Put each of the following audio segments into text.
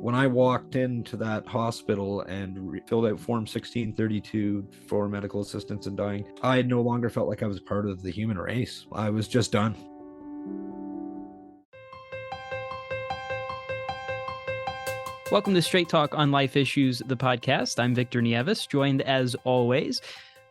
When I walked into that hospital and filled out Form 1632 for medical assistance in dying, I no longer felt like I was part of the human race. I was just done. Welcome to Straight Talk on Life Issues, the podcast. I'm Victor Nieves, joined as always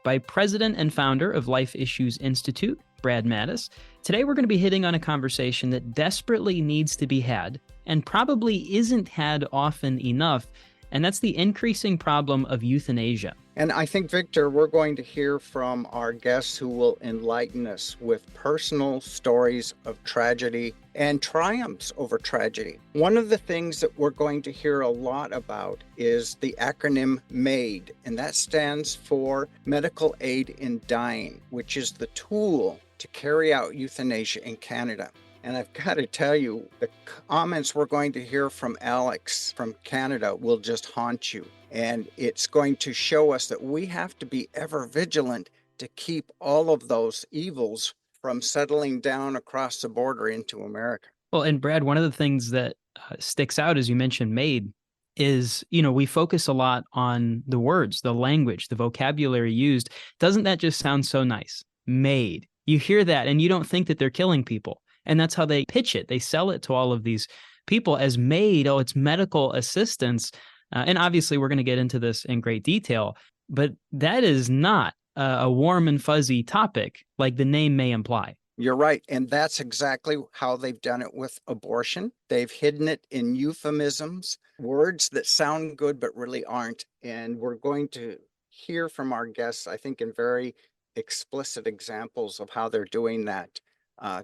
by President and founder of Life Issues Institute, Brad Mattis. Today we're going to be hitting on a conversation that desperately needs to be had and probably isn't had often enough, and that's the increasing problem of euthanasia. And I think, Victor, we're going to hear from our guests who will enlighten us with personal stories of tragedy and triumphs over tragedy. One of the things that we're going to hear a lot about is the acronym MAID, and that stands for Medical Aid in Dying, which is the tool to carry out euthanasia in Canada. And I've got to tell you, the comments we're going to hear from Alex from Canada will just haunt you. And it's going to show us that we have to be ever vigilant to keep all of those evils from settling down across the border into America. Well, and Brad, one of the things that sticks out, as you mentioned, MAID, is, we focus a lot on the words, the language, the vocabulary used. Doesn't that just sound so nice? MAID. You hear that and you don't think that they're killing people. And that's how they pitch it. They sell it to all of these people as MAID. Oh, it's medical assistance. And obviously, we're going to get into this in great detail. But that is not a warm and fuzzy topic like the name may imply. You're right. And that's exactly how they've done it with abortion. They've hidden it in euphemisms, words that sound good but really aren't. And we're going to hear from our guests, I think, in very explicit examples of how they're doing that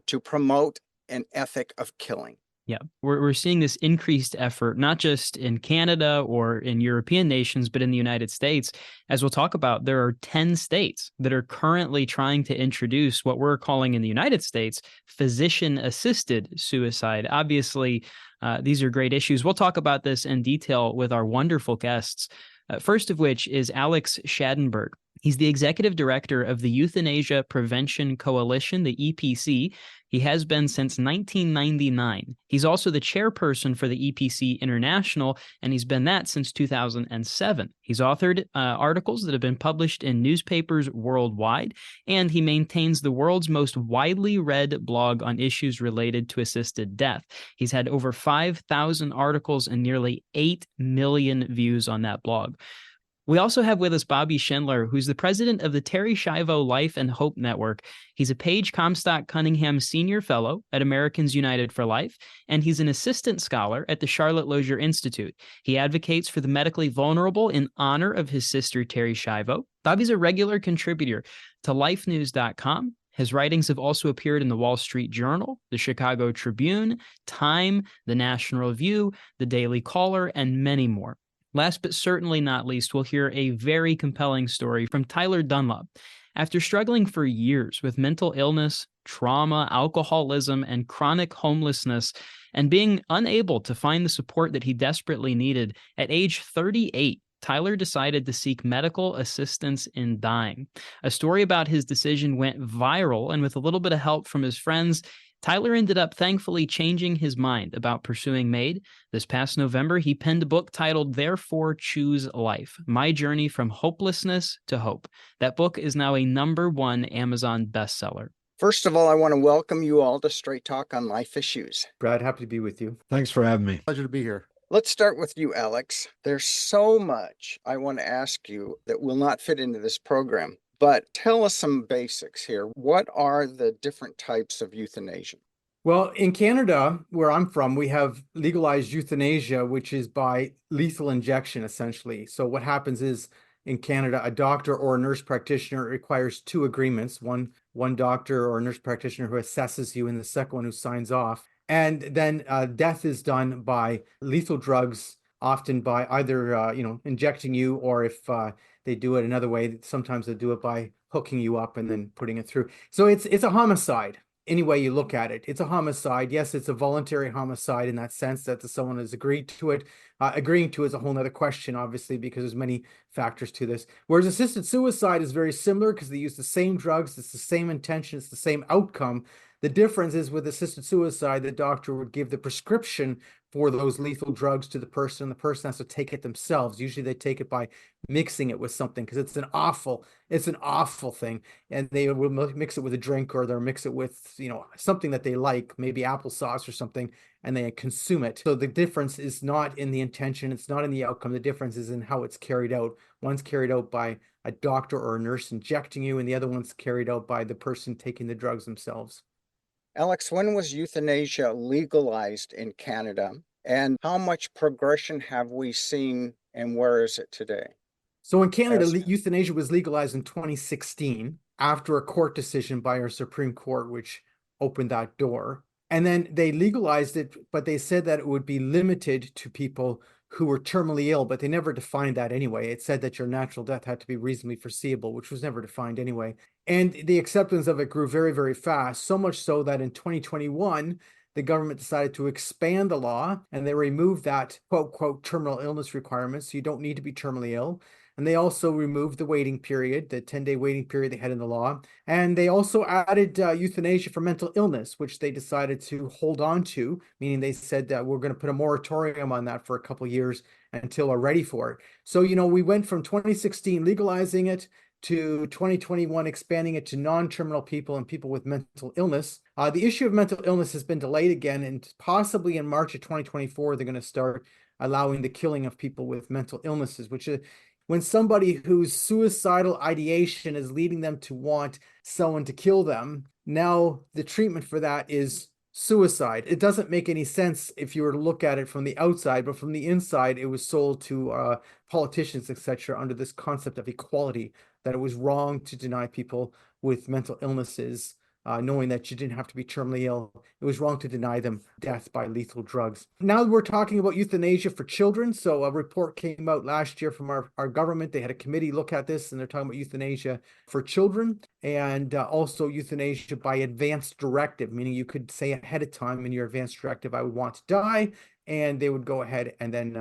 to promote an ethic of killing. Yeah, we're seeing this increased effort, not just in Canada or in European nations, but in the United States. As we'll talk about, there are 10 states that are currently trying to introduce what we're calling in the United States physician-assisted suicide. Obviously, these are great issues. We'll talk about this in detail with our wonderful guests. First of which is Alex Schadenberg. He's the executive director of the Euthanasia Prevention Coalition, the EPC. He has been since 1999. He's also the chairperson for the EPC International, and he's been that since 2007. He's authored articles that have been published in newspapers worldwide, and he maintains the world's most widely read blog on issues related to assisted death. He's had over 5,000 articles and nearly 8 million views on that blog. We also have with us Bobby Schindler, who's the president of the Terry Schiavo Life and Hope Network. He's a Page Comstock Cunningham Senior Fellow at Americans United for Life, and he's an assistant scholar at the Charlotte Lozier Institute. He advocates for the medically vulnerable in honor of his sister, Terry Schiavo. Bobby's a regular contributor to lifenews.com. His writings have also appeared in the Wall Street Journal, the Chicago Tribune, Time, the National Review, the Daily Caller, and many more. Last but certainly not least, we'll hear a very compelling story from Tyler Dunlop. After struggling for years with mental illness, trauma, alcoholism, and chronic homelessness, and being unable to find the support that he desperately needed, at age 38, Tyler decided to seek medical assistance in dying. A story about his decision went viral, and with a little bit of help from his friends, Tyler ended up thankfully changing his mind about pursuing MAID. This past November, he penned a book titled Therefore Choose Life, My Journey from Hopelessness to Hope. That book is now a #1 Amazon bestseller. First of all, I want to welcome you all to Straight Talk on Life Issues. Brad, happy to be with you. Thanks for having me. Pleasure to be here. Let's start with you, Alex. There's so much I want to ask you that will not fit into this program. But tell us some basics here. What are the different types of euthanasia? Well, in Canada, where I'm from, we have legalized euthanasia, which is by lethal injection, essentially. So what happens is in Canada, a doctor or a nurse practitioner requires 2 agreements, one doctor or a nurse practitioner who assesses you and the second one who signs off. And then death is done by lethal drugs, often by either, injecting you, or if they do it another way, sometimes they do it by hooking you up and then putting it through. So it's a homicide. Any way you look at it, it's a homicide. Yes, it's a voluntary homicide in that sense that someone has agreed to it. Agreeing to is a whole nother question, obviously, because there's many factors to this. Whereas assisted suicide is very similar because they use the same drugs, it's the same intention, it's the same outcome. The difference is with assisted suicide, the doctor would give the prescription for those lethal drugs to the person, and the person has to take it themselves. Usually they take it by mixing it with something, because it's an awful thing. And they will mix it with a drink, or they'll mix it with, something that they like, maybe applesauce or something, and they consume it. So the difference is not in the intention, it's not in the outcome. The difference is in how it's carried out. One's carried out by a doctor or a nurse injecting you, and the other one's carried out by the person taking the drugs themselves. Alex, when was euthanasia legalized in Canada? And how much progression have we seen, and where is it today? So in Canada, euthanasia was legalized in 2016 after a court decision by our Supreme Court, which opened that door. And then they legalized it, but they said that it would be limited to people who were terminally ill, but they never defined that anyway. It said that your natural death had to be reasonably foreseeable, which was never defined anyway. And the acceptance of it grew very, very fast, so much so that in 2021, the government decided to expand the law, and they removed that quote, quote, terminal illness requirement. So you don't need to be terminally ill. And they also removed the waiting period, the 10-day waiting period they had in the law. And they also added euthanasia for mental illness, which they decided to hold on to, meaning they said that we're going to put a moratorium on that for a couple of years until we're ready for it. So, we went from 2016 legalizing it to 2021 expanding it to non-terminal people and people with mental illness. The issue of mental illness has been delayed again, and possibly in March of 2024, they're going to start allowing the killing of people with mental illnesses, which is when somebody whose suicidal ideation is leading them to want someone to kill them. Now the treatment for that is suicide. It doesn't make any sense if you were to look at it from the outside, but from the inside, it was sold to politicians, etc., under this concept of equality, that it was wrong to deny people with mental illnesses, knowing that you didn't have to be terminally ill. It was wrong to deny them death by lethal drugs. Now we're talking about euthanasia for children. So a report came out last year from our government. They had a committee look at this, and they're talking about euthanasia for children, and also euthanasia by advance directive, meaning you could say ahead of time in your advance directive, I would want to die, and they would go ahead and then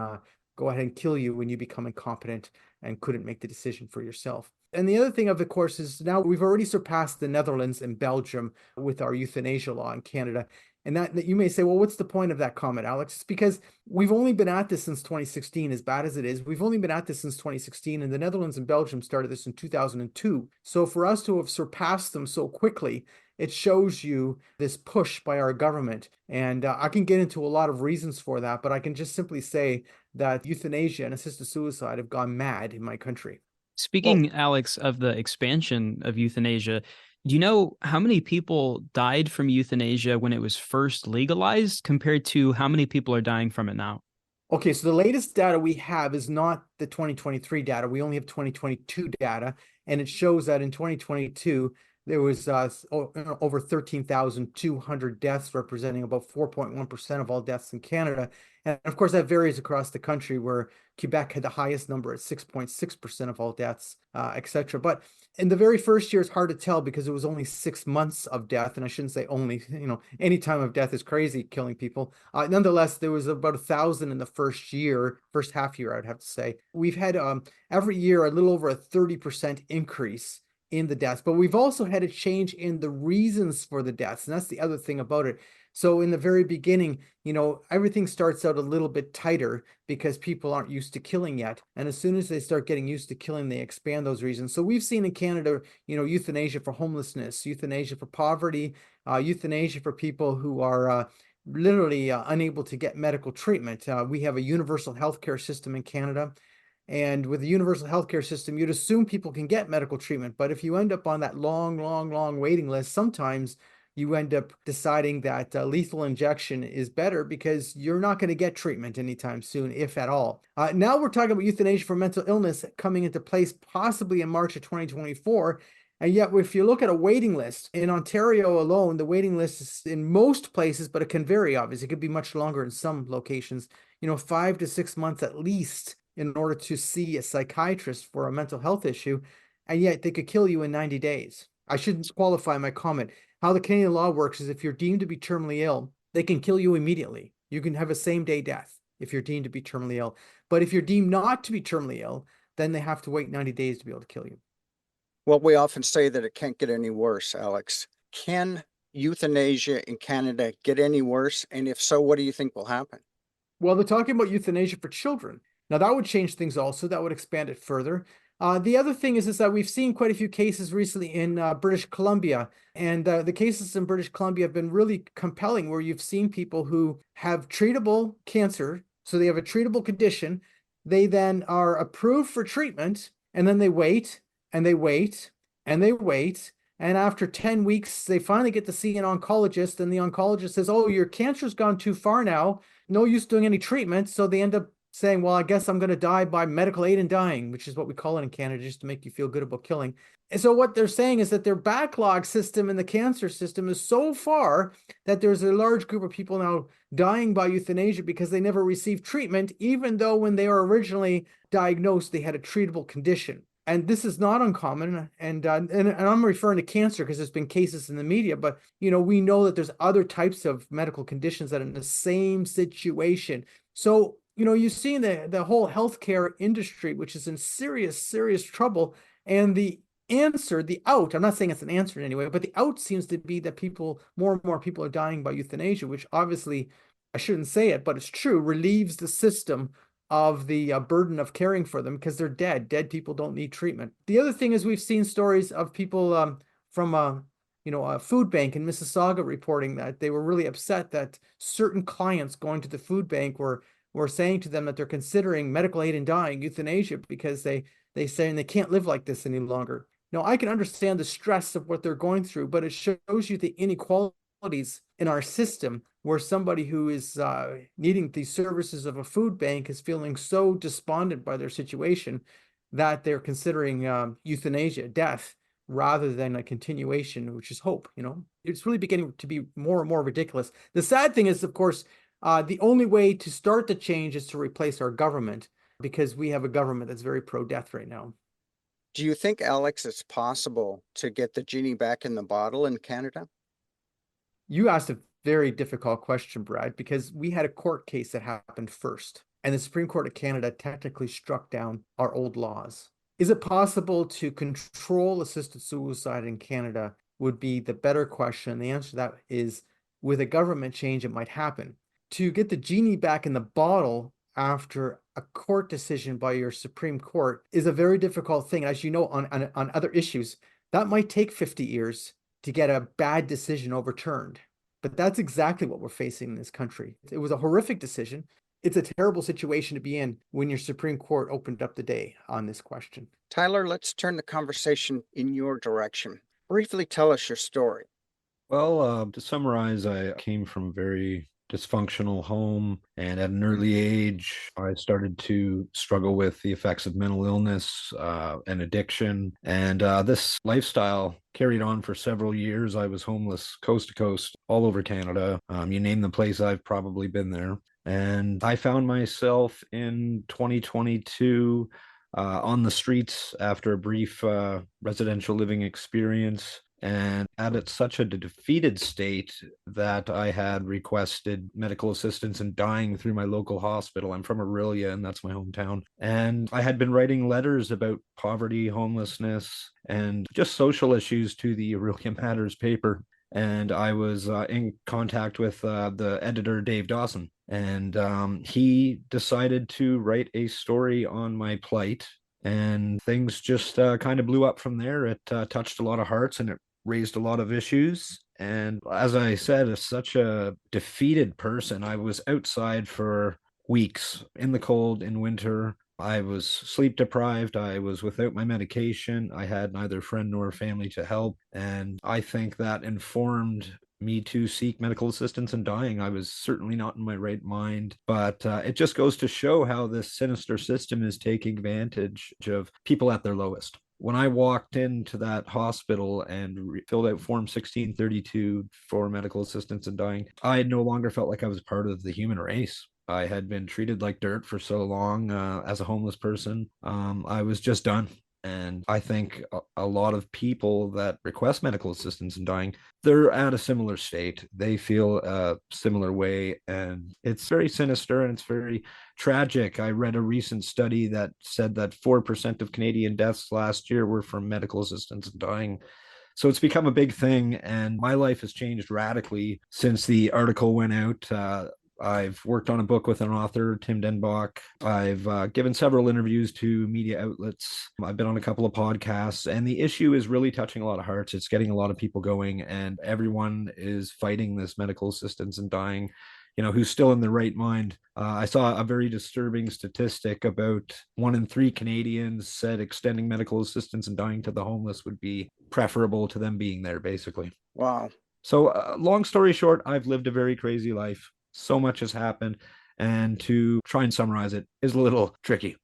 go ahead and kill you when you become incompetent and couldn't make the decision for yourself. And the other thing, of course, is now we've already surpassed the Netherlands and Belgium with our euthanasia law in Canada. And that you may say, well, what's the point of that comment, Alex? It's because we've only been at this since 2016, as bad as it is. We've only been at this since 2016, and the Netherlands and Belgium started this in 2002. So for us to have surpassed them so quickly, it shows you this push by our government. And I can get into a lot of reasons for that, but I can just simply say that euthanasia and assisted suicide have gone mad in my country. Speaking, Alex, of the expansion of euthanasia, do you know how many people died from euthanasia when it was first legalized compared to how many people are dying from it now? Okay, so the latest data we have is not the 2023 data. We only have 2022 data, and it shows that in 2022, there was over 13,200 deaths, representing about 4.1% of all deaths in Canada. And of course, that varies across the country, where Quebec had the highest number at 6.6% of all deaths, etc. But in the very first year, it's hard to tell because it was only 6 months of death. And I shouldn't say only, any time of death is crazy, killing people. Nonetheless, there was about 1,000 in the first half year, I'd have to say. We've had every year a little over a 30% increase in the deaths, but we've also had a change in the reasons for the deaths. And that's the other thing about it. So in the very beginning, everything starts out a little bit tighter because people aren't used to killing yet. And as soon as they start getting used to killing, they expand those reasons. So we've seen in Canada, euthanasia for homelessness, euthanasia for poverty, euthanasia for people who are literally unable to get medical treatment. We have a universal healthcare system in Canada. And with the universal healthcare system, you'd assume people can get medical treatment. But if you end up on that long waiting list, sometimes you end up deciding that lethal injection is better because you're not going to get treatment anytime soon, if at all. Now we're talking about euthanasia for mental illness coming into place possibly in March of 2024. And yet, if you look at a waiting list in Ontario alone, the waiting list is in most places, but it can vary, obviously. It could be much longer in some locations, 5 to 6 months at least, in order to see a psychiatrist for a mental health issue, and yet they could kill you in 90 days. I shouldn't qualify my comment. How the Canadian law works is if you're deemed to be terminally ill, they can kill you immediately. You can have a same-day death if you're deemed to be terminally ill. But if you're deemed not to be terminally ill, then they have to wait 90 days to be able to kill you. Well, we often say that it can't get any worse, Alex. Can euthanasia in Canada get any worse? And if so, what do you think will happen? Well, they're talking about euthanasia for children. Now, that would change things also. That would expand it further. The other thing is that we've seen quite a few cases recently in British Columbia. And the cases in British Columbia have been really compelling, where you've seen people who have treatable cancer. So they have a treatable condition. They then are approved for treatment, and then they wait and they wait and they wait. And after 10 weeks, they finally get to see an oncologist, and the oncologist says, "Oh, your cancer's gone too far now. No use doing any treatment." So they end up saying, "Well, I guess I'm going to die by medical aid in dying," which is what we call it in Canada, just to make you feel good about killing. And so what they're saying is that their backlog system in the cancer system is so far that there's a large group of people now dying by euthanasia because they never received treatment, even though when they were originally diagnosed, they had a treatable condition. And this is not uncommon. And I'm referring to cancer because there's been cases in the media, but we know that there's other types of medical conditions that are in the same situation. So, you see the whole healthcare industry, which is in serious, serious trouble. And the answer, the out, I'm not saying it's an answer in any way, but the out seems to be that more and more people are dying by euthanasia, which obviously, I shouldn't say it, but it's true, relieves the system of the burden of caring for them because they're dead. Dead people don't need treatment. The other thing is we've seen stories of people from a food bank in Mississauga reporting that they were really upset that certain clients going to the food bank were saying to them that they're considering medical aid in dying, euthanasia, because they say they can't live like this any longer. Now, I can understand the stress of what they're going through, but it shows you the inequalities in our system where somebody who is needing the services of a food bank is feeling so despondent by their situation that they're considering euthanasia, death, rather than a continuation, which is hope. It's really beginning to be more and more ridiculous. The sad thing is, of course, the only way to start the change is to replace our government, because we have a government that's very pro-death right now. Do you think, Alex, it's possible to get the genie back in the bottle in Canada? You asked a very difficult question, Brad, because we had a court case that happened first, and the Supreme Court of Canada technically struck down our old laws. Is it possible to control assisted suicide in Canada would be the better question. The answer to that is, with a government change, it might happen. To get the genie back in the bottle after a court decision by your Supreme Court is a very difficult thing. As you know, on other issues, that might take 50 years to get a bad decision overturned. But that's exactly what we're facing in this country. It was a horrific decision. It's a terrible situation to be in when your Supreme Court opened up the day on this question. Tyler, let's turn the conversation in your direction. Briefly tell us your story. Well, to summarize, I came from a very dysfunctional home, and at an early age, I started to struggle with the effects of mental illness and addiction. And this lifestyle carried on for several years. I was homeless coast to coast all over Canada. You name the place, I've probably been there. And I found myself in 2022 on the streets after a brief residential living experience, and at such a defeated state that I had requested medical assistance in dying through my local hospital. I'm from Aurelia, and that's my hometown. And I had been writing letters about poverty, homelessness, and just social issues to the Aurelia Matters paper. And I was in contact with the editor, Dave Dawson. And he decided to write a story on my plight. And things just kind of blew up from there. It touched a lot of hearts, and it raised a lot of issues. And as I said, as such a defeated person, I was outside for weeks in the cold in winter. I was sleep deprived. I was without my medication. I had neither friend nor family to help. And I think that informed me to seek medical assistance in dying. I was certainly not in my right mind, but it just goes to show how this sinister system is taking advantage of people at their lowest. When I walked into that hospital and filled out Form 1632 for medical assistance in dying, I no longer felt like I was part of the human race. I had been treated like dirt for so long as a homeless person. I was just done. And I think a lot of people that request medical assistance in dying, they're at a similar state. They feel a similar way, and it's very sinister and it's very tragic. I read a recent study that said that 4% of Canadian deaths last year were from medical assistance in dying. So it's become a big thing, and my life has changed radically since the article went out. I've worked on a book with an author, Tim Denbach. I've given several interviews to media outlets. I've been on a couple of podcasts, and the issue is really touching a lot of hearts. It's getting a lot of people going, and everyone is fighting this medical assistance and dying, who's still in their right mind. I saw a very disturbing statistic about 1 in 3 Canadians said extending medical assistance and dying to the homeless would be preferable to them being there, basically. Wow. So, long story short, I've lived a very crazy life. So much has happened. And to try and summarize it is a little tricky.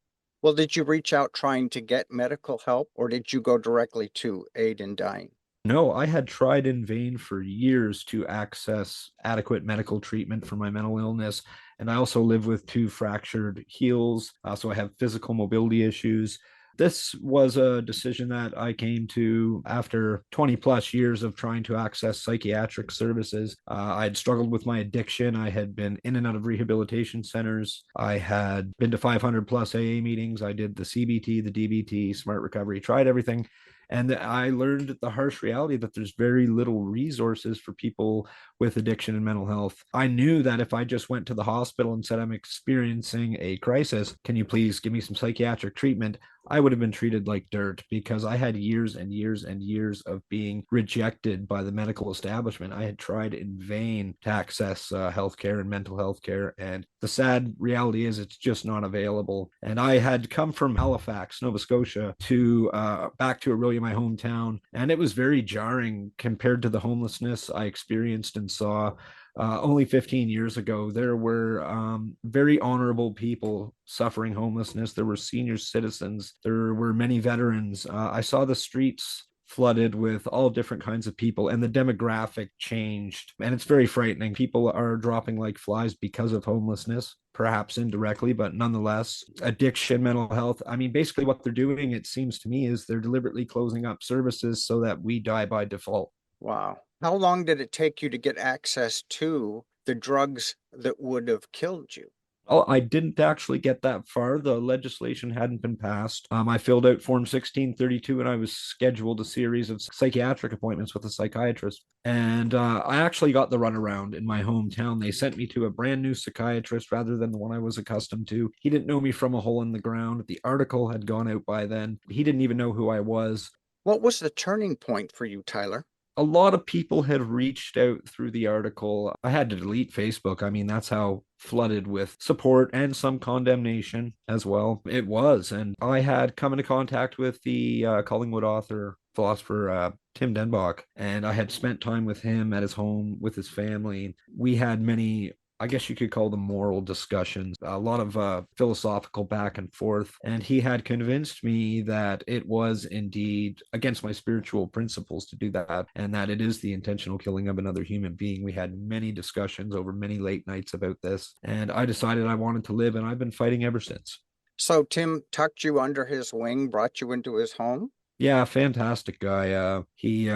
Well, did you reach out trying to get medical help, or did you go directly to Aid in Dying? No, I had tried in vain for years to access adequate medical treatment for my mental illness. And I also live with 2 fractured heels. So I have physical mobility issues. This was a decision that I came to after 20 plus years of trying to access psychiatric services. I'd struggled with my addiction. I had been in and out of rehabilitation centers. I had been to 500 plus AA meetings. I did the CBT, the DBT, Smart Recovery, tried everything. And I learned the harsh reality that there's very little resources for people with addiction and mental health. I knew that if I just went to the hospital and said, I'm experiencing a crisis, can you please give me some psychiatric treatment? I would have been treated like dirt because I had years and years and years of being rejected by the medical establishment. I had tried in vain to access healthcare and mental health care. And the sad reality is it's just not available. And I had come from Halifax, Nova Scotia, to back to really my hometown. And it was very jarring compared to the homelessness I experienced and saw. Only 15 years ago, there were very honorable people suffering homelessness. There were senior citizens. There were many veterans. I saw the streets flooded with all different kinds of people, and the demographic changed. And it's very frightening. People are dropping like flies because of homelessness, perhaps indirectly, but nonetheless, addiction, mental health. I mean, basically what they're doing, it seems to me, is they're deliberately closing up services so that we die by default. Wow. How long did it take you to get access to the drugs that would have killed you? Oh, I didn't actually get that far. The legislation hadn't been passed. I filled out Form 1632 and I was scheduled a series of psychiatric appointments with a psychiatrist. And I actually got the runaround in my hometown. They sent me to a brand new psychiatrist rather than the one I was accustomed to. He didn't know me from a hole in the ground. The article had gone out by then. He didn't even know who I was. What was the turning point for you, Tyler? A lot of people had reached out through the article. I had to delete Facebook. I mean, that's how flooded with support and some condemnation as well it was. And I had come into contact with the Collingwood author, philosopher, Tim Denbach, and I had spent time with him at his home with his family. We had many, I guess you could call them moral discussions, a lot of philosophical back and forth. And he had convinced me that it was indeed against my spiritual principles to do that, and that it is the intentional killing of another human being. We had many discussions over many late nights about this, and I decided I wanted to live, and I've been fighting ever since. So Tim tucked you under his wing, brought you into his home? Yeah, fantastic guy. He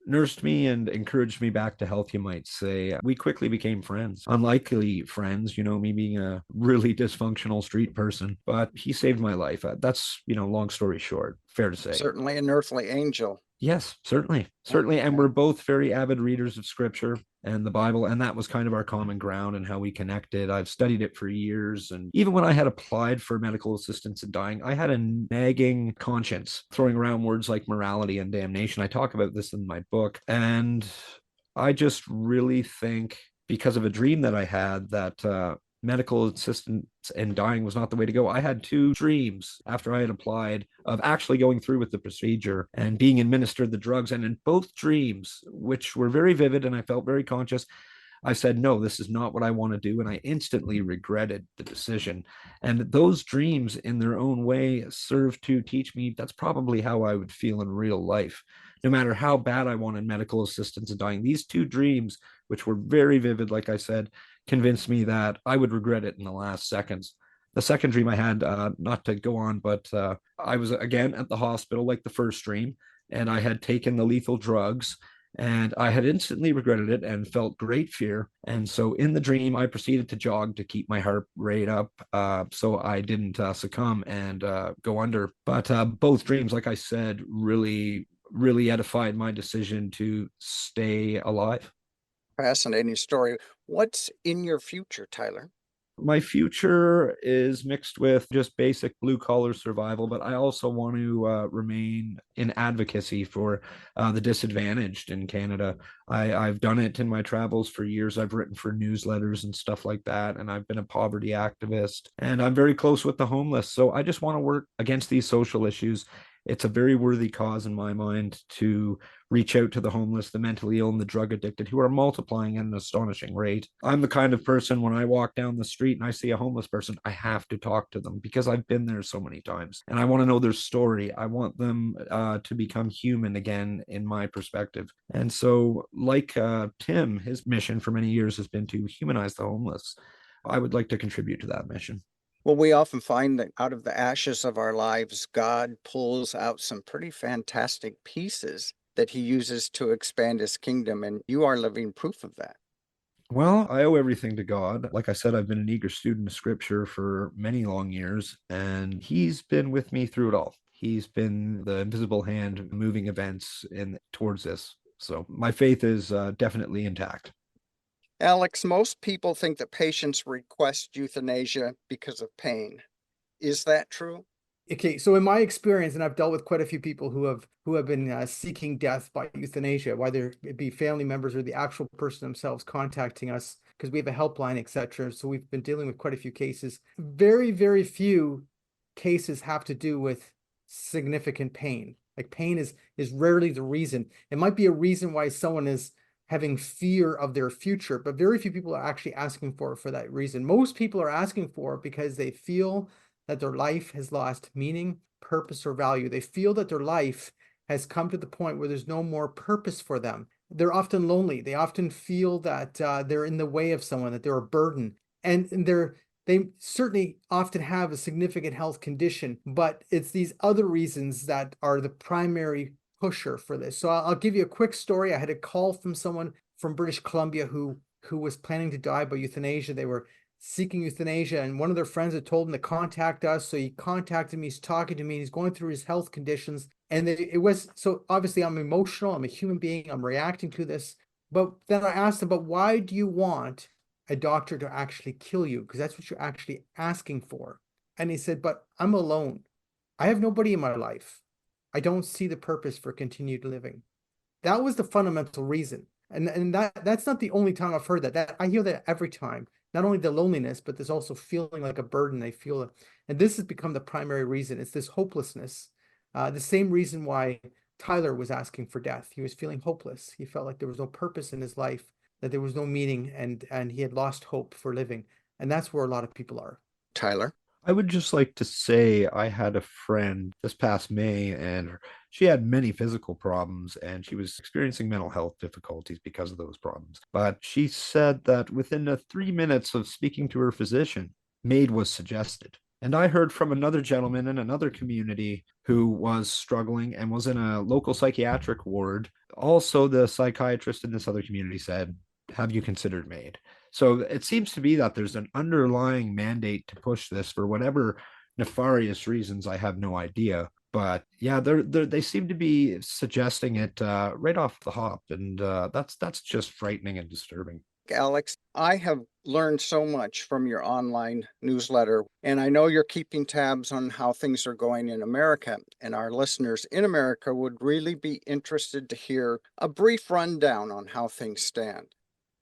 nursed me and encouraged me back to health, you might say. We quickly became friends. Unlikely friends, me being a really dysfunctional street person, but he saved my life. That's, long story short, fair to say. Certainly an earthly angel. Yes, certainly. Certainly. And we're both very avid readers of scripture and the Bible. And that was kind of our common ground and how we connected. I've studied it for years. And even when I had applied for medical assistance in dying, I had a nagging conscience throwing around words like morality and damnation. I talk about this in my book. And I just really think because of a dream that I had that medical assistance and dying was not the way to go. I had 2 dreams after I had applied of actually going through with the procedure and being administered the drugs. And in both dreams, which were very vivid and I felt very conscious, I said, no, this is not what I want to do. And I instantly regretted the decision. And those dreams, in their own way, served to teach me that's probably how I would feel in real life. No matter how bad I wanted medical assistance in dying, these 2 dreams, which were very vivid, like I said, convinced me that I would regret it in the last seconds. The second dream I had, not to go on, but I was again at the hospital like the first dream, and I had taken the lethal drugs. And I had instantly regretted it and felt great fear. And so in the dream, I proceeded to jog to keep my heart rate up so I didn't succumb and go under. But both dreams, like I said, really really edified my decision to stay alive. Fascinating story. What's in your future, Tyler? My future is mixed with just basic blue collar survival, but I also want to remain in advocacy for the disadvantaged in Canada. I've done it in my travels for years. I've written for newsletters and stuff like that, and I've been a poverty activist, and I'm very close with the homeless. So I just want to work against these social issues. It's a very worthy cause in my mind to reach out to the homeless, the mentally ill, and the drug addicted who are multiplying at an astonishing rate. I'm the kind of person when I walk down the street and I see a homeless person, I have to talk to them because I've been there so many times and I want to know their story. I want them to become human again, in my perspective. And so, like Tim, his mission for many years has been to humanize the homeless. I would like to contribute to that mission. Well, we often find that out of the ashes of our lives, God pulls out some pretty fantastic pieces that he uses to expand his kingdom, and you are living proof of that. Well, I owe everything to God. Like I said, I've been an eager student of scripture for many long years, and he's been with me through it all. He's been the invisible hand moving events in towards this. So my faith is definitely intact. Alex, most people think that patients request euthanasia because of pain. Is that true? Okay, so in my experience, and I've dealt with quite a few people who have been seeking death by euthanasia, whether it be family members or the actual person themselves contacting us because we have a helpline, etc. So we've been dealing with quite a few cases. Very, very few cases have to do with significant pain. Like pain is rarely the reason. It might be a reason why someone is having fear of their future, but very few people are actually asking for that reason. Most people are asking for it because they feel that their life has lost meaning, purpose, or value. They feel that their life has come to the point where there's no more purpose for them. They're often lonely. They often feel that they're in the way of someone, that they're a burden. And they certainly often have a significant health condition, but it's these other reasons that are the primary pusher for this. So I'll give you a quick story. I had a call from someone from British Columbia who was planning to die by euthanasia. They were seeking euthanasia, and one of their friends had told him to contact us. So he contacted me, he's talking to me, he's going through his health conditions. And it was, so obviously I'm emotional, I'm a human being, I'm reacting to this. But then I asked him, but why do you want a doctor to actually kill you? Because that's what you're actually asking for. And he said, but I'm alone. I have nobody in my life. I don't see the purpose for continued living. That was the fundamental reason. And that's not the only time I've heard that. I hear that every time. Not only the loneliness, but there's also feeling like a burden. They feel it. And this has become the primary reason. It's this hopelessness. The same reason why Tyler was asking for death. He was feeling hopeless. He felt like there was no purpose in his life, that there was no meaning, and he had lost hope for living. And that's where a lot of people are. Tyler? I would just like to say I had a friend this past May, and she had many physical problems and she was experiencing mental health difficulties because of those problems. But she said that within the 3 minutes of speaking to her physician, MAID was suggested. And I heard from another gentleman in another community who was struggling and was in a local psychiatric ward. Also, the psychiatrist in this other community said, have you considered MAID? So it seems to be that there's an underlying mandate to push this for whatever nefarious reasons. I have no idea. But yeah, they seem to be suggesting it right off the hop. And that's just frightening and disturbing. Alex, I have learned so much from your online newsletter, and I know you're keeping tabs on how things are going in America, and our listeners in America would really be interested to hear a brief rundown on how things stand.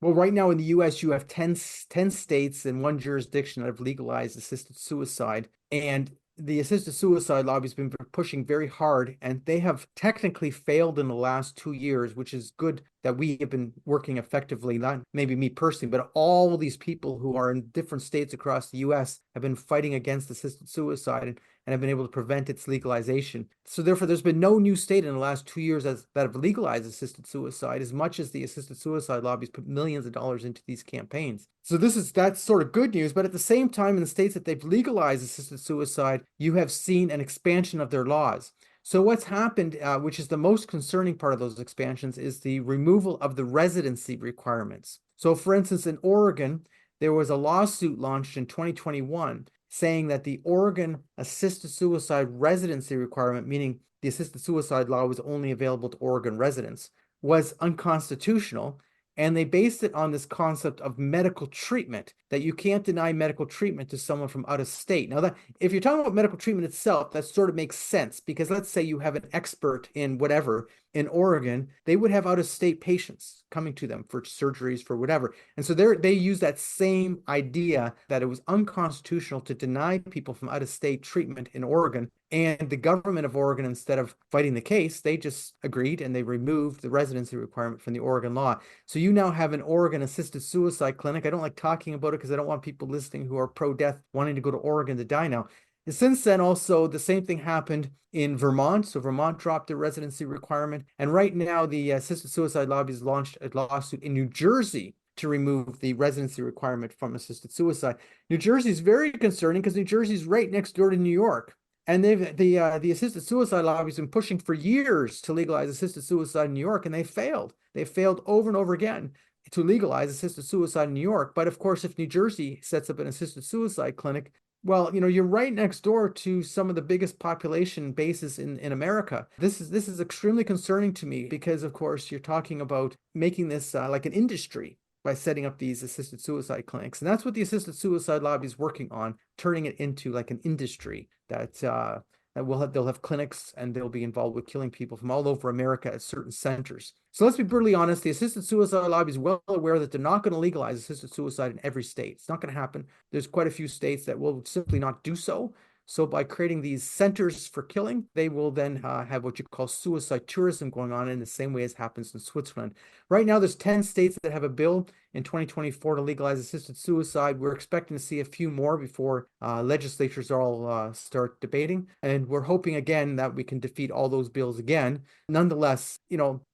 Well, right now in the US, you have 10 states and one jurisdiction that have legalized assisted suicide. And the assisted suicide lobby has been pushing very hard, and they have technically failed in the last 2 years, which is good that we have been working effectively, not maybe me personally, but all these people who are in different states across the US have been fighting against assisted suicide and have been able to prevent its legalization. So therefore, there's been no new state in the last 2 years that have legalized assisted suicide, as much as the assisted suicide lobbies put millions of dollars into these campaigns. So that's sort of good news. But at the same time, in the states that they've legalized assisted suicide, you have seen an expansion of their laws. So what's happened, which is the most concerning part of those expansions, is the removal of the residency requirements. So for instance, in Oregon, there was a lawsuit launched in 2021 saying that the Oregon assisted suicide residency requirement, meaning the assisted suicide law was only available to Oregon residents, was unconstitutional. And they based it on this concept of medical treatment, that you can't deny medical treatment to someone from out of state. Now, that if you're talking about medical treatment itself, that sort of makes sense, because let's say you have an expert in whatever in Oregon, they would have out of state patients coming to them for surgeries, for whatever. And so they use that same idea that it was unconstitutional to deny people from out of state treatment in Oregon. And the government of Oregon, instead of fighting the case, they just agreed and they removed the residency requirement from the Oregon law. So you now have an Oregon assisted suicide clinic. I don't like talking about it because I don't want people listening who are pro-death wanting to go to Oregon to die now. And since then, also, the same thing happened in Vermont. So Vermont dropped their residency requirement. And right now, the assisted suicide lobby has launched a lawsuit in New Jersey to remove the residency requirement from assisted suicide. New Jersey is very concerning because New Jersey is right next door to New York. And the assisted suicide lobby has been pushing for years to legalize assisted suicide in New York, and they failed. They failed over and over again to legalize assisted suicide in New York. But of course, if New Jersey sets up an assisted suicide clinic, well, you're right next door to some of the biggest population bases in America. This is extremely concerning to me because, of course, you're talking about making this like an industry by setting up these assisted suicide clinics. And that's what the assisted suicide lobby is working on, turning it into like an industry that they'll have clinics and they'll be involved with killing people from all over America at certain centers. So let's be brutally honest, the assisted suicide lobby is well aware that they're not going to legalize assisted suicide in every state. It's not going to happen. There's quite a few states that will simply not do so. So by creating these centers for killing, they will then have what you call suicide tourism going on in the same way as happens in Switzerland. Right now, there's 10 states that have a bill in 2024 to legalize assisted suicide. We're expecting to see a few more before legislatures all start debating. And we're hoping again that we can defeat all those bills again. Nonetheless,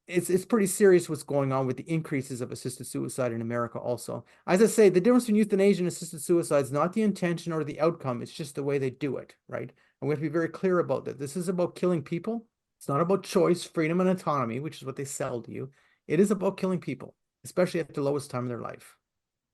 it's pretty serious what's going on with the increases of assisted suicide in America also. As I say, the difference between euthanasia and assisted suicide is not the intention or the outcome, it's just the way they do it, right? And we have to be very clear about that. This is about killing people. It's not about choice, freedom, and autonomy, which is what they sell to you. It is about killing people, especially at the lowest time of their life.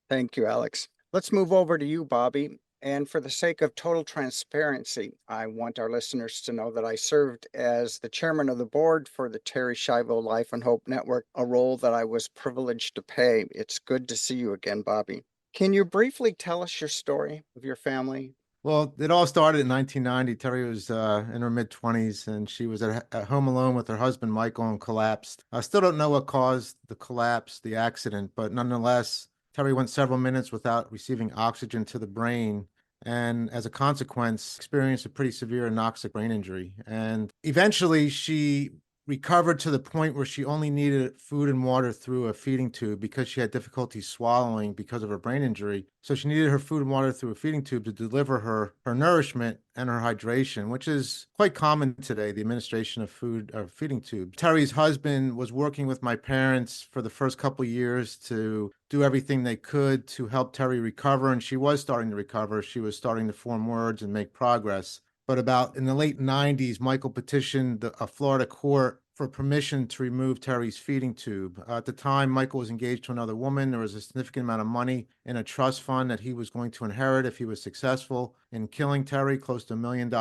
Thank you, Alex. Let's move over to you, Bobby. And for the sake of total transparency, I want our listeners to know that I served as the chairman of the board for the Terry Schiavo Life and Hope Network, a role that I was privileged to play. It's good to see you again, Bobby. Can you briefly tell us your story of your family? Well, it all started in 1990. Terry was in her mid-20s, and she was at home alone with her husband, Michael, and collapsed. I still don't know what caused the collapse, the accident, but nonetheless, Terry went several minutes without receiving oxygen to the brain, and as a consequence, experienced a pretty severe anoxic brain injury. And eventually, she recovered to the point where she only needed food and water through a feeding tube because she had difficulty swallowing because of her brain injury. So she needed her food and water through a feeding tube to deliver her nourishment and her hydration, which is quite common today, the administration of food or feeding tubes. Terry's husband was working with my parents for the first couple of years to do everything they could to help Terry recover, and she was starting to recover. She was starting to form words and make progress. But about in the late 90s, Michael petitioned a Florida court for permission to remove Terry's feeding tube. At the time, Michael was engaged to another woman. There was a significant amount of money in a trust fund that he was going to inherit if he was successful in killing Terry, close to $1 million.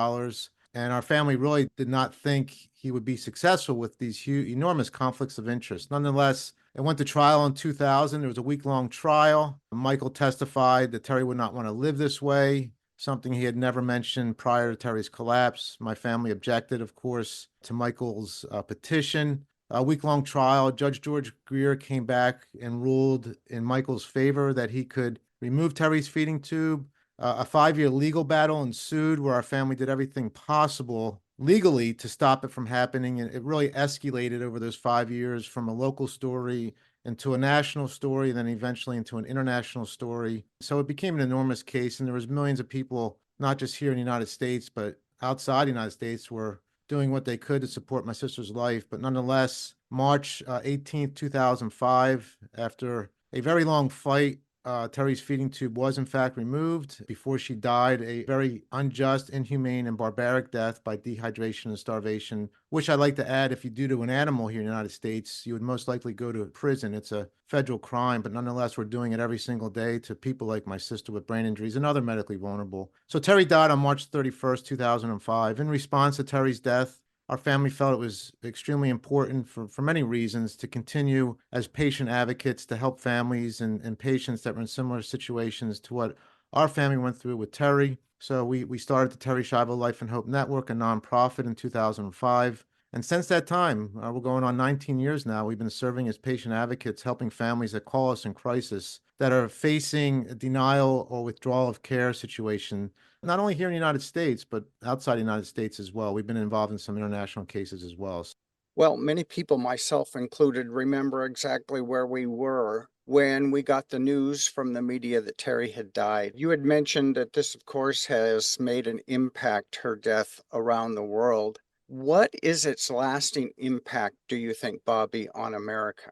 And our family really did not think he would be successful with these huge, enormous conflicts of interest. Nonetheless, it went to trial in 2000. There was a week-long trial. Michael testified that Terry would not want to live this way, something he had never mentioned prior to Terry's collapse. My family objected, of course, to Michael's petition. A week-long trial, Judge George Greer came back and ruled in Michael's favor that he could remove Terry's feeding tube. A 5-year legal battle ensued where our family did everything possible legally to stop it from happening. And it really escalated over those 5 years from a local story into a national story, then eventually into an international story. So it became an enormous case, and there was millions of people, not just here in the United States, but outside the United States, were doing what they could to support my sister's life. But nonetheless, March 18th, 2005, after a very long fight Terry's feeding tube was in fact removed before she died, a very unjust, inhumane, and barbaric death by dehydration and starvation, which I'd like to add, if you do to an animal here in the United States, you would most likely go to prison. It's a federal crime, but nonetheless, we're doing it every single day to people like my sister with brain injuries and other medically vulnerable. So Terry died on March 31st, 2005. In response to Terry's death, our family felt it was extremely important for many reasons to continue as patient advocates to help families and patients that were in similar situations to what our family went through with Terry. So we started the Terry Schiavo Life and Hope Network, a nonprofit, in 2005. And since that time, we're going on 19 years now, we've been serving as patient advocates, helping families that call us in crisis that are facing a denial or withdrawal of care situation, not only here in the United States, but outside the United States as well. We've been involved in some international cases as well. Well, many people, myself included, remember exactly where we were when we got the news from the media that Terry had died. You had mentioned that this, of course, has made an impact, her death, around the world. What is its lasting impact, do you think, Bobby, on America?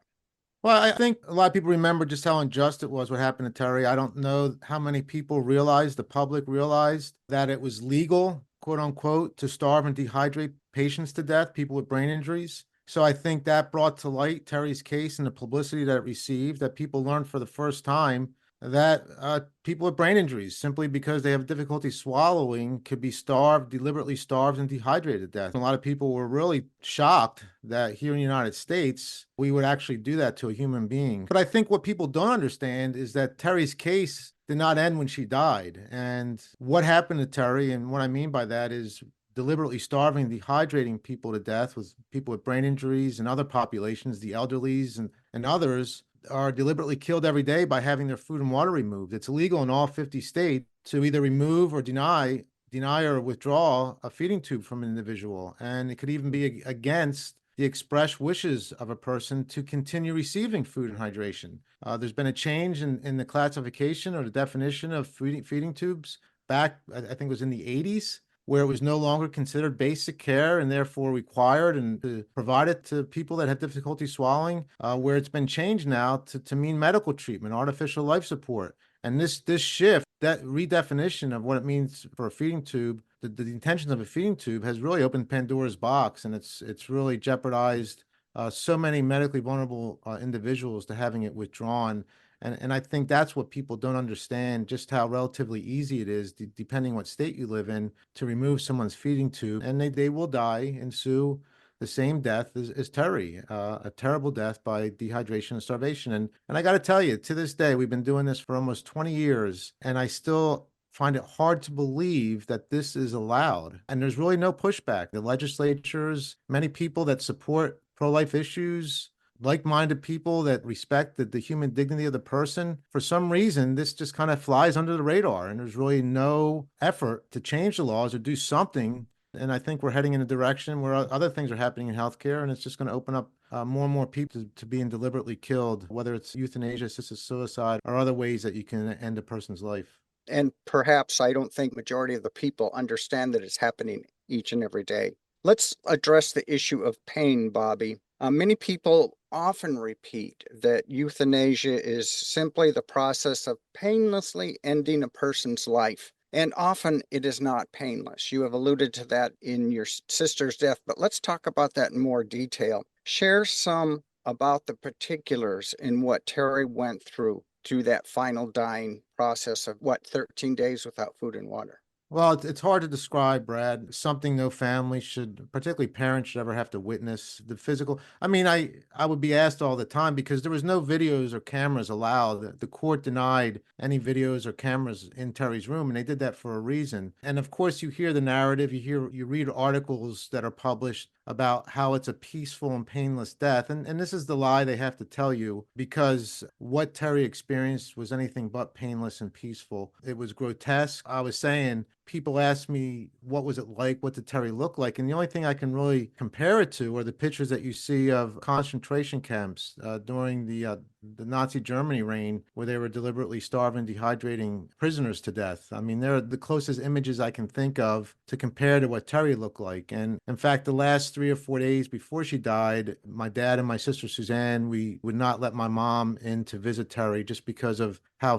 Well, I think a lot of people remember just how unjust it was what happened to Terry. I don't know how many people realized, the public realized, that it was legal, quote unquote, to starve and dehydrate patients to death, people with brain injuries. So I think that brought to light Terry's case and the publicity that it received, that people learned for the first time that people with brain injuries, simply because they have difficulty swallowing, could be starved, deliberately starved and dehydrated to death. A lot of people were really shocked that here in the United States, we would actually do that to a human being. But I think what people don't understand is that Terry's case did not end when she died. And what happened to Terry, and what I mean by that is deliberately starving, dehydrating people to death, with people with brain injuries and other populations, the elderlies and others, are deliberately killed every day by having their food and water removed. It's illegal in all 50 states to either remove or deny or withdraw a feeding tube from an individual. And it could even be against the express wishes of a person to continue receiving food and hydration. There's been a change in the classification or the definition of feeding tubes back, I think it was in the 80s, where it was no longer considered basic care and therefore required and to provide it to people that have difficulty swallowing, where it's been changed now to mean medical treatment, artificial life support. And this shift, that redefinition of what it means for a feeding tube, the intention of a feeding tube, has really opened Pandora's box, and it's really jeopardized so many medically vulnerable individuals to having it withdrawn. And I think that's what people don't understand, just how relatively easy it is, depending what state you live in, to remove someone's feeding tube. And they will die and sue the same death as Terry, a terrible death by dehydration and starvation. And I got to tell you, to this day, we've been doing this for almost 20 years, and I still find it hard to believe that this is allowed. And there's really no pushback. The legislatures, many people that support pro-life issues, like-minded people that respect the human dignity of the person, for some reason, this just kind of flies under the radar, and there's really no effort to change the laws or do something. And I think we're heading in a direction where other things are happening in healthcare, and it's just going to open up more and more people to being deliberately killed, whether it's euthanasia, assisted suicide, or other ways that you can end a person's life. And perhaps I don't think majority of the people understand that it's happening each and every day. Let's address the issue of pain, Bobby. Many people often repeat that euthanasia is simply the process of painlessly ending a person's life. And often it is not painless. You have alluded to that in your sister's death, but let's talk about that in more detail. Share some about the particulars in what Terry went through that final dying process of 13 days without food and water. Well, it's hard to describe, Brad. Something no family should, particularly parents, should ever have to witness. The physical. I mean, I would be asked all the time because there was no videos or cameras allowed. The court denied any videos or cameras in Terry's room, and they did that for a reason. And of course, you hear the narrative. You read articles that are published about how it's a peaceful and painless death. And this is the lie they have to tell you, because what Terry experienced was anything but painless and peaceful. It was grotesque. I was saying, people ask me, what was it like? What did Terry look like? And the only thing I can really compare it to are the pictures that you see of concentration camps during the the Nazi Germany reign, where they were deliberately starving, dehydrating prisoners to death. I mean, they're the closest images I can think of to compare to what Terry looked like. And in fact, the last 3 or 4 days before she died, my dad and my sister Suzanne, we would not let my mom in to visit Terry just because of how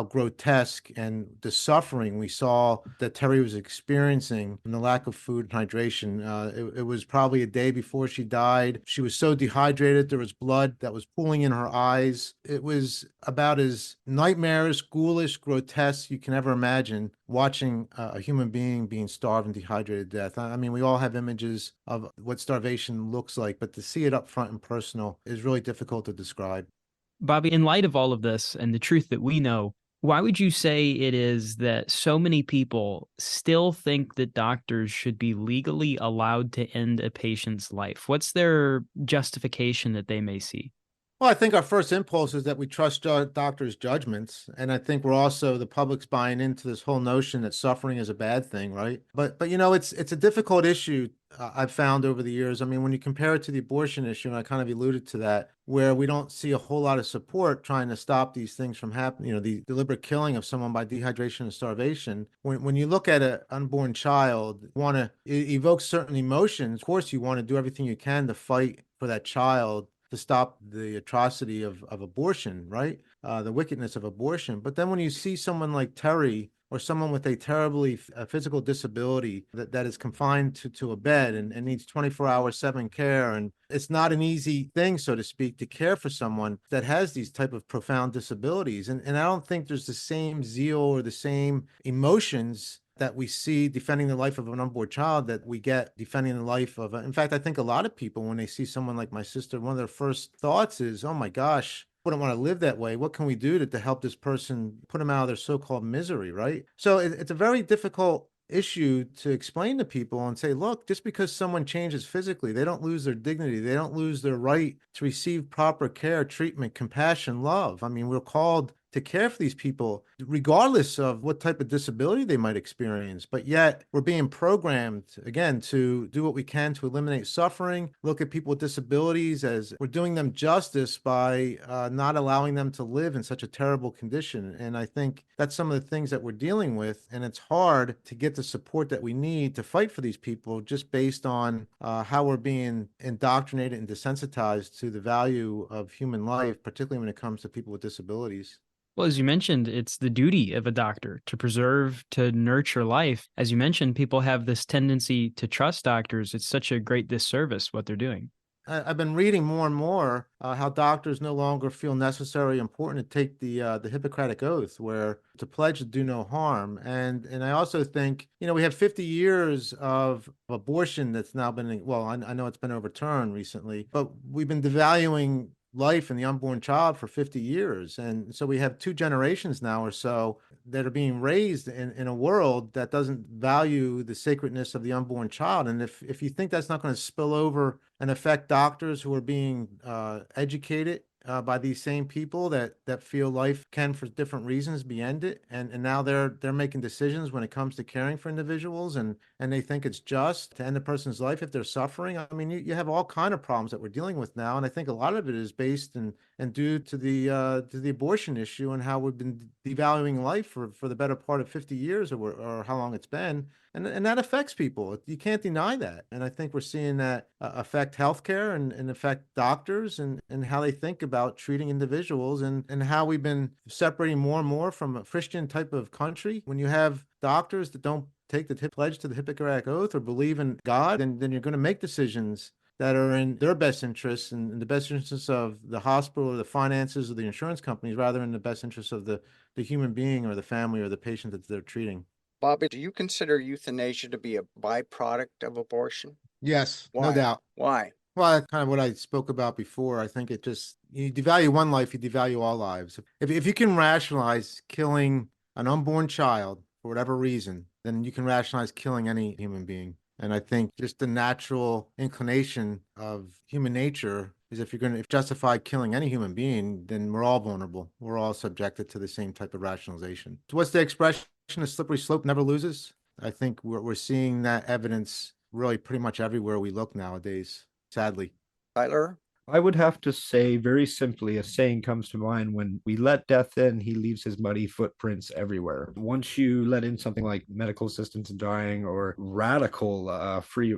grotesque and the suffering we saw that Terry was experiencing and the lack of food and hydration. It was probably a day before she died. She was so dehydrated, there was blood that was pooling in her eyes. It was about as nightmarish, ghoulish, grotesque you can ever imagine watching a human being being starved and dehydrated to death. I mean, we all have images of what starvation looks like, but to see it up front and personal is really difficult to describe. Bobby, in light of all of this and the truth that we know, why would you say it is that so many people still think that doctors should be legally allowed to end a patient's life? What's their justification that they may see? Well, I think our first impulse is that we trust doctors' judgments, and I think we're also the public's buying into this whole notion that suffering is a bad thing, right? But it's a difficult issue I've found over the years. I mean, when you compare it to the abortion issue, and I kind of alluded to that, where we don't see a whole lot of support trying to stop these things from happening, the deliberate killing of someone by dehydration and starvation. When you look at an unborn child, it evokes certain emotions. Of course, you want to do everything you can to fight for that child, to stop the atrocity of abortion, right? The wickedness of abortion. But then when you see someone like Terry, or someone with a terribly physical disability that is confined to a bed and needs 24/7 care, and it's not an easy thing, so to speak, to care for someone that has these type of profound disabilities. And I don't think there's the same zeal or the same emotions that we see defending the life of an unborn child that we get defending the life of in fact, I think a lot of people, when they see someone like my sister, one of their first thoughts is, oh my gosh, I wouldn't want to live that way. What can we do to help this person put them out of their so-called misery, right? So it's a very difficult issue to explain to people and say, look, just because someone changes physically, they don't lose their dignity. They don't lose their right to receive proper care, treatment, compassion, love. I mean, we're called to care for these people, regardless of what type of disability they might experience. But yet we're being programmed, again, to do what we can to eliminate suffering, look at people with disabilities as we're doing them justice by not allowing them to live in such a terrible condition. And I think that's some of the things that we're dealing with. And it's hard to get the support that we need to fight for these people just based on how we're being indoctrinated and desensitized to the value of human life, particularly when it comes to people with disabilities. Well, as you mentioned, it's the duty of a doctor to preserve, to nurture life. As you mentioned, people have this tendency to trust doctors. It's such a great disservice what they're doing. I've been reading more and more how doctors no longer feel necessary or important to take the Hippocratic Oath, where to pledge to do no harm. And I also think, we have 50 years of abortion that's now been, well, I know it's been overturned recently, but we've been devaluing life and the unborn child for 50 years. And so we have 2 generations now or so that are being raised in a world that doesn't value the sacredness of the unborn child. And if you think that's not going to spill over and affect doctors who are being educated by these same people that feel life can, for different reasons, be ended, and now they're making decisions when it comes to caring for individuals, and they think it's just to end a person's life if they're suffering. I mean, you have all kind of problems that we're dealing with now, and I think a lot of it is based and due to the abortion issue and how we've been devaluing life for the better part of 50 years or how long it's been. And that affects people. You can't deny that. And I think we're seeing that affect healthcare and affect doctors and how they think about treating individuals, and how we've been separating more and more from a Christian type of country. When you have doctors that don't take the pledge to the Hippocratic Oath or believe in God, then you're going to make decisions that are in their best interests and in the best interests of the hospital or the finances or the insurance companies, rather than the best interests of the human being or the family or the patient that they're treating. Bobby, do you consider euthanasia to be a byproduct of abortion? Yes, no Why? doubt. Why? Well, that's kind of what I spoke about before. I think you devalue one life, you devalue all lives. If you can rationalize killing an unborn child for whatever reason, then you can rationalize killing any human being. And I think just the natural inclination of human nature is, if you're going to justify killing any human being, then we're all vulnerable. We're all subjected to the same type of rationalization. So what's the expression? A slippery slope never loses. I think we're seeing that evidence really pretty much everywhere we look nowadays, sadly. Tyler? I would have to say very simply, a saying comes to mind: when we let death in, he leaves his muddy footprints everywhere. Once you let in something like medical assistance in dying or radical free,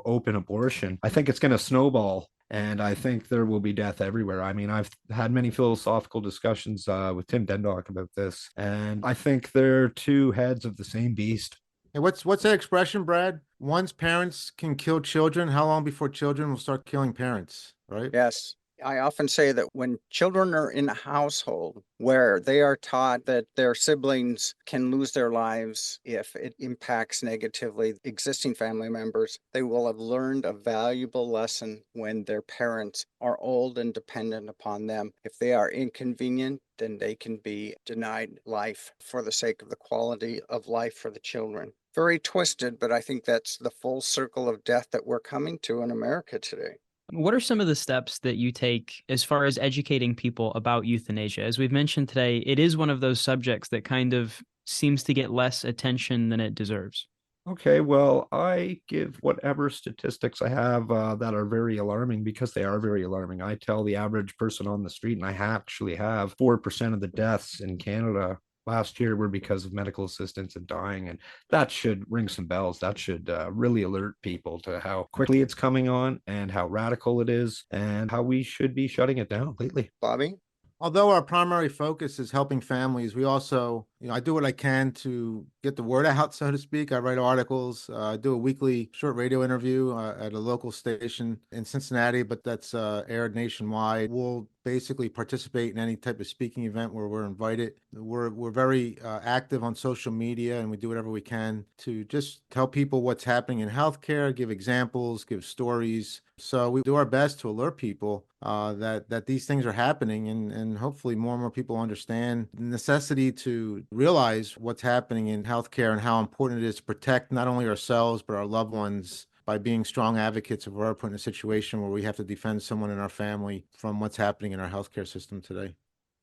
open abortion, I think it's going to snowball. And I think there will be death everywhere. I mean, I've had many philosophical discussions with Tim Dendock about this, and I think they're two heads of the same beast. And what's that expression, Brad? Once parents can kill children, how long before children will start killing parents, right? Yes. I often say that when children are in a household where they are taught that their siblings can lose their lives if it impacts negatively existing family members, they will have learned a valuable lesson when their parents are old and dependent upon them. If they are inconvenient, then they can be denied life for the sake of the quality of life for the children. Very twisted, but I think that's the full circle of death that we're coming to in America today. What are some of the steps that you take as far as educating people about euthanasia? As we've mentioned today, it is one of those subjects that kind of seems to get less attention than it deserves. Okay, well, I give whatever statistics I have that are very alarming, because they are very alarming. I tell the average person on the street, and I actually have 4% of the deaths in Canada last year were because of medical assistance and dying. And that should ring some bells. That should really alert people to how quickly it's coming on and how radical it is and how we should be shutting it down completely. Bobby? Although our primary focus is helping families, we also, I do what I can to get the word out, so to speak. I write articles, I do a weekly short radio interview at a local station in Cincinnati, but that's aired nationwide. We'll basically participate in any type of speaking event where we're invited. We're very active on social media, and we do whatever we can to just tell people what's happening in healthcare, give examples, give stories. So we do our best to alert people that these things are happening, and hopefully more and more people understand the necessity to realize what's happening in healthcare and how important it is to protect not only ourselves but our loved ones by being strong advocates if we're put in a situation where we have to defend someone in our family from what's happening in our healthcare system today.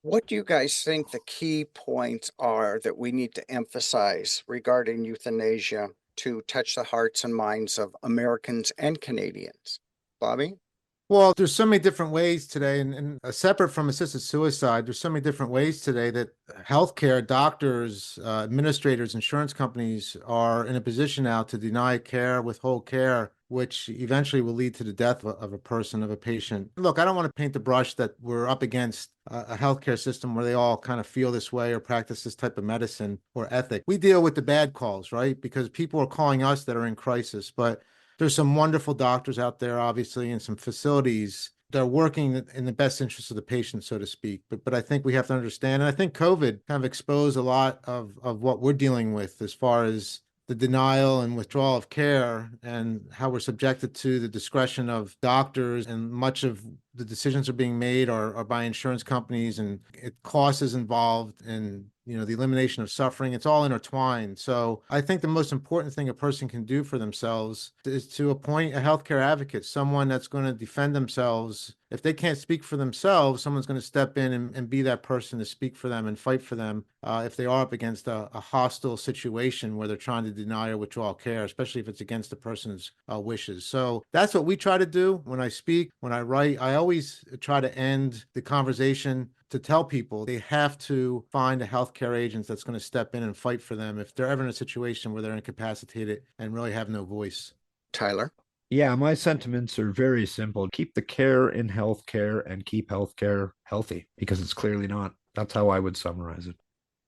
What do you guys think the key points are that we need to emphasize regarding euthanasia to touch the hearts and minds of Americans and Canadians? Bobby? Well, there's so many different ways today, and separate from assisted suicide, there's so many different ways today that healthcare, doctors, administrators, insurance companies are in a position now to deny care, withhold care, which eventually will lead to the death of a person, of a patient. Look, I don't want to paint the brush that we're up against a healthcare system where they all kind of feel this way or practice this type of medicine or ethic. We deal with the bad calls, right? Because people are calling us that are in crisis, but there's some wonderful doctors out there, obviously, and some facilities that are working in the best interest of the patient, so to speak. But I think we have to understand, and I think COVID kind of exposed a lot of what we're dealing with as far as the denial and withdrawal of care and how we're subjected to the discretion of doctors, and much of the decisions are being made are by insurance companies, and cost is involved, and the elimination of suffering. It's all intertwined. So I think the most important thing a person can do for themselves is to appoint a healthcare advocate, someone that's going to defend themselves. If they can't speak for themselves, someone's going to step in and be that person to speak for them and fight for them if they are up against a hostile situation where they're trying to deny or withdraw care, especially if it's against the person's wishes. So that's what we try to do. When I speak, when I write, I always try to end the conversation to tell people they have to find a healthcare agent that's going to step in and fight for them if they're ever in a situation where they're incapacitated and really have no voice. Tyler? Yeah, my sentiments are very simple. Keep the care in healthcare and keep healthcare healthy, because it's clearly not. That's how I would summarize it.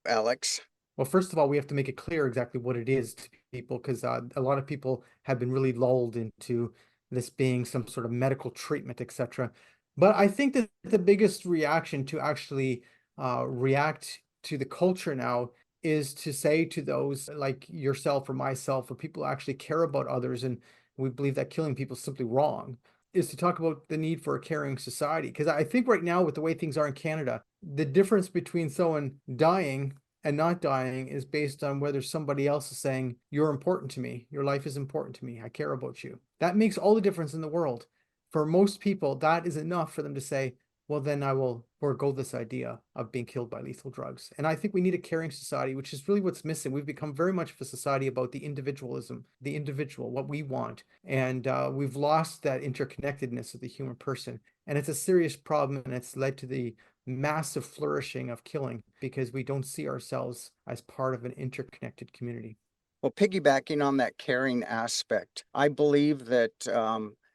Alex? Well, first of all, we have to make it clear exactly what it is to people, because a lot of people have been really lulled into this being some sort of medical treatment, etc. But I think that the biggest reaction to actually react to the culture now is to say to those like yourself or myself, or people who actually care about others, and we believe that killing people is simply wrong, is to talk about the need for a caring society. Because I think right now, with the way things are in Canada, the difference between someone dying and not dying is based on whether somebody else is saying, you're important to me, your life is important to me, I care about you. That makes all the difference in the world. For most people, that is enough for them to say, well, then I will forego this idea of being killed by lethal drugs. And I think we need a caring society, which is really what's missing. We've become very much of a society about the individualism, the individual, what we want. And we've lost that interconnectedness of the human person. And it's a serious problem, and it's led to the massive flourishing of killing because we don't see ourselves as part of an interconnected community. Well, piggybacking on that caring aspect, I believe that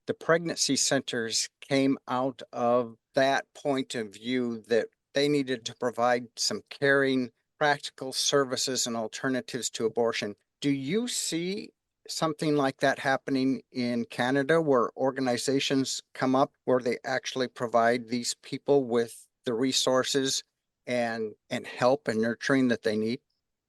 the pregnancy centers came out of that point of view that they needed to provide some caring, practical services and alternatives to abortion. Do you see something like that happening in Canada where organizations come up where they actually provide these people with the resources and help and nurturing that they need?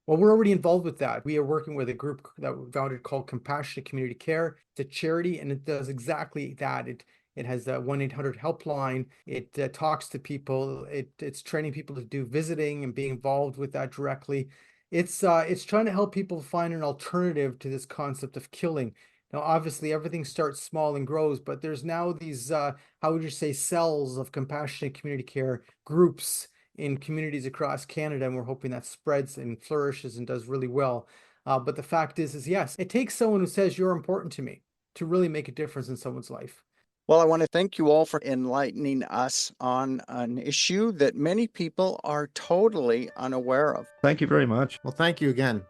Well, we're already involved with that. We are working with a group that we founded called Compassionate Community Care. It's a charity, and it does exactly that. It has a 1-800 helpline. It talks to people. It's training people to do visiting and being involved with that directly. It's trying to help people find an alternative to this concept of killing. Now, obviously, everything starts small and grows, but there's now these, how would you say, cells of compassionate community care groups in communities across Canada, and we're hoping that spreads and flourishes and does really well. But the fact is yes, it takes someone who says you're important to me to really make a difference in someone's life. Well, I want to thank you all for enlightening us on an issue that many people are totally unaware of. Thank you very much. Well, thank you again.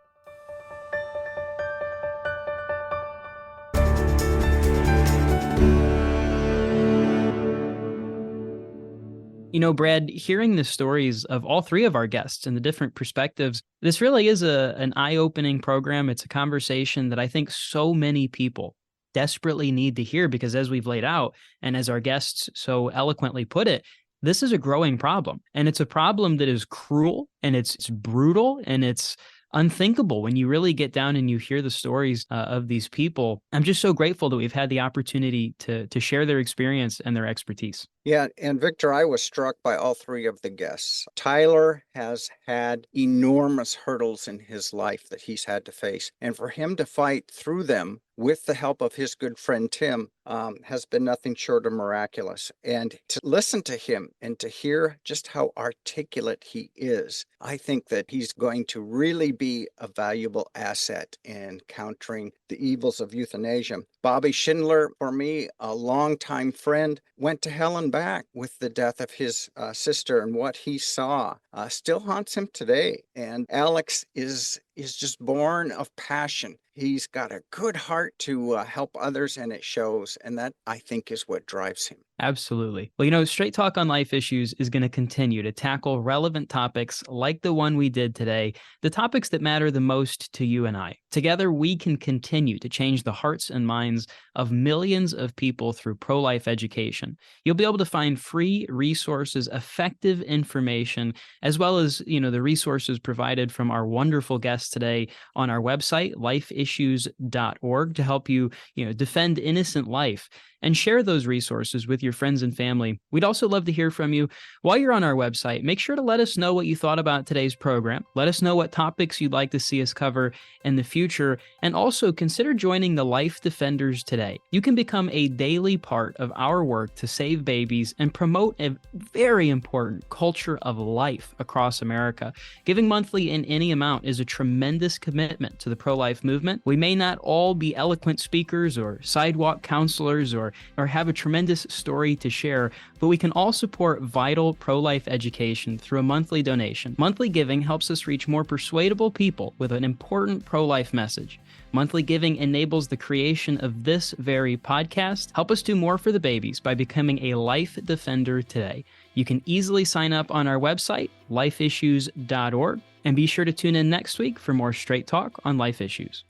You know, Brad, hearing the stories of all three of our guests and the different perspectives, this really is an eye-opening program. It's a conversation that I think so many people desperately need to hear because as we've laid out, and as our guests so eloquently put it, this is a growing problem. And it's a problem that is cruel, and it's brutal, and it's unthinkable when you really get down and you hear the stories of these people. I'm just so grateful that we've had the opportunity to share their experience and their expertise. Yeah, and Victor, I was struck by all three of the guests. Tyler has had enormous hurdles in his life that he's had to face. And for him to fight through them with the help of his good friend Tim has been nothing short of miraculous. And to listen to him and to hear just how articulate he is, I think that he's going to really be a valuable asset in countering the evils of euthanasia. Bobby Schindler, for me, a longtime friend, went to hell and back with the death of his sister, and what he saw still haunts him today. And Alex is just born of passion. He's got a good heart to help others, and it shows. And that, I think, is what drives him. Absolutely. Well, you know, Straight Talk on Life Issues is going to continue to tackle relevant topics like the one we did today, the topics that matter the most to you and I. Together, we can continue to change the hearts and minds of millions of people through pro-life education. You'll be able to find free resources, effective information, as well as, you know, the resources provided from our wonderful guests today on our website, lifeissues.org, to help you, defend innocent life. And share those resources with your friends and family. We'd also love to hear from you. While you're on our website, make sure to let us know what you thought about today's program. Let us know what topics you'd like to see us cover in the future. And also consider joining the Life Defenders today. You can become a daily part of our work to save babies and promote a very important culture of life across America. Giving monthly in any amount is a tremendous commitment to the pro-life movement. We may not all be eloquent speakers or sidewalk counselors or have a tremendous story to share, but we can all support vital pro-life education through a monthly donation. Monthly giving helps us reach more persuadable people with an important pro-life message. Monthly giving enables the creation of this very podcast. Help us do more for the babies by becoming a Life Defender today. You can easily sign up on our website, lifeissues.org, and be sure to tune in next week for more Straight Talk on Life Issues.